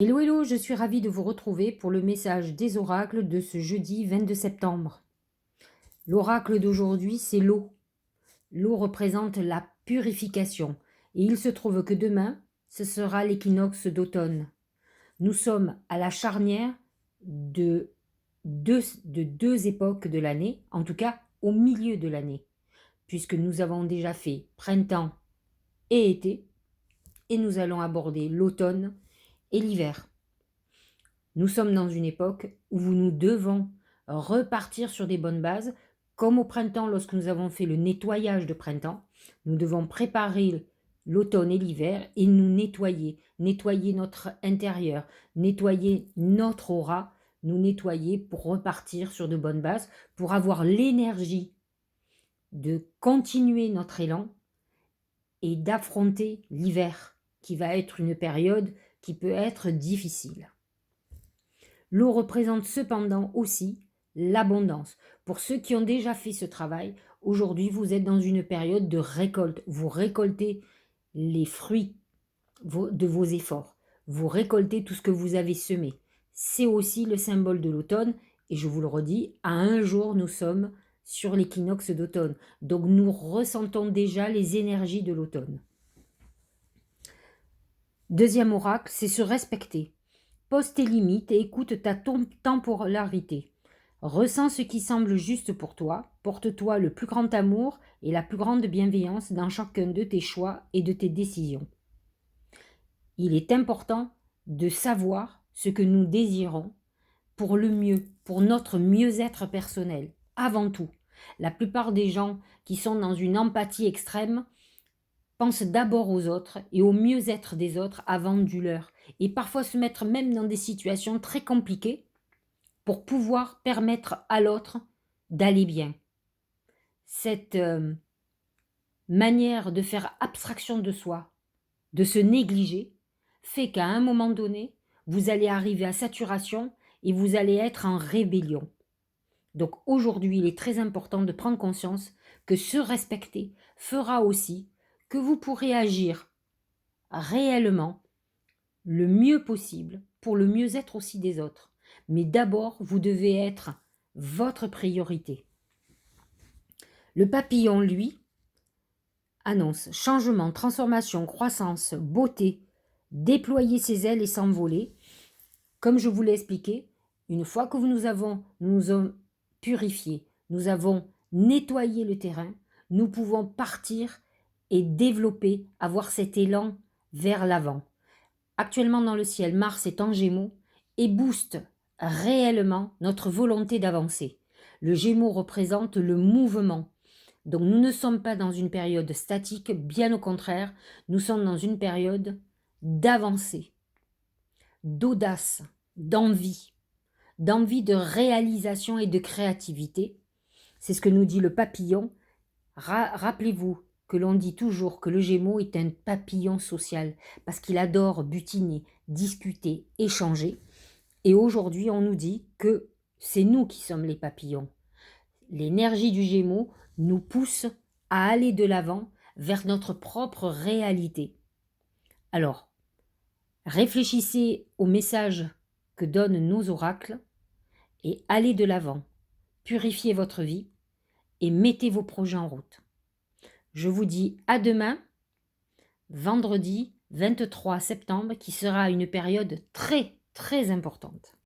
Hello, hello, je suis ravie de vous retrouver pour le message des oracles de ce jeudi 22 septembre. L'oracle d'aujourd'hui, c'est l'eau. L'eau représente la purification et il se trouve que demain, ce sera l'équinoxe d'automne. Nous sommes à la charnière de deux époques de l'année, en tout cas au milieu de l'année, puisque nous avons déjà fait printemps et été et nous allons aborder l'automne et l'hiver. Nous sommes dans une époque où nous devons repartir sur des bonnes bases, comme au printemps lorsque nous avons fait le nettoyage de printemps. Nous devons préparer l'automne et l'hiver et nous nettoyer notre intérieur, nettoyer notre aura, nous nettoyer pour repartir sur de bonnes bases, pour avoir l'énergie de continuer notre élan et d'affronter l'hiver, qui va être une période qui peut être difficile. L'eau représente cependant aussi l'abondance. Pour ceux qui ont déjà fait ce travail, aujourd'hui vous êtes dans une période de récolte. Vous récoltez les fruits de vos efforts. Vous récoltez tout ce que vous avez semé. C'est aussi le symbole de l'automne. Et je vous le redis, à un jour, nous sommes sur l'équinoxe d'automne. Donc nous ressentons déjà les énergies de l'automne. Deuxième oracle, c'est se respecter. Pose tes limites et écoute ta temporalité. Ressens ce qui semble juste pour toi. Porte-toi le plus grand amour et la plus grande bienveillance dans chacun de tes choix et de tes décisions. Il est important de savoir ce que nous désirons pour le mieux, pour notre mieux-être personnel, avant tout. La plupart des gens qui sont dans une empathie extrême pensent d'abord aux autres et au mieux-être des autres avant du leur. Et parfois se mettre même dans des situations très compliquées pour pouvoir permettre à l'autre d'aller bien. Cette manière de faire abstraction de soi, de se négliger, fait qu'à un moment donné, vous allez arriver à saturation et vous allez être en rébellion. Donc aujourd'hui, il est très important de prendre conscience que se respecter fera aussi que vous pourrez agir réellement le mieux possible pour le mieux-être aussi des autres. Mais d'abord, vous devez être votre priorité. Le papillon, lui, annonce changement, transformation, croissance, beauté, déployer ses ailes et s'envoler. Comme je vous l'ai expliqué, une fois que nous avons purifié, nous avons nettoyé le terrain, nous pouvons partir et développer, avoir cet élan vers l'avant. Actuellement dans le ciel, Mars est en Gémeaux et booste réellement notre volonté d'avancer. Le Gémeaux représente le mouvement. Donc nous ne sommes pas dans une période statique, bien au contraire, nous sommes dans une période d'avancée, d'audace, d'envie, de réalisation et de créativité. C'est ce que nous dit le papillon. Rappelez-vous que l'on dit toujours que le Gémeaux est un papillon social parce qu'il adore butiner, discuter, échanger. Et aujourd'hui, on nous dit que c'est nous qui sommes les papillons. L'énergie du Gémeaux nous pousse à aller de l'avant vers notre propre réalité. Alors, réfléchissez au message que donnent nos oracles et allez de l'avant. Purifiez votre vie et mettez vos projets en route. Je vous dis à demain, vendredi 23 septembre, qui sera une période très, très importante.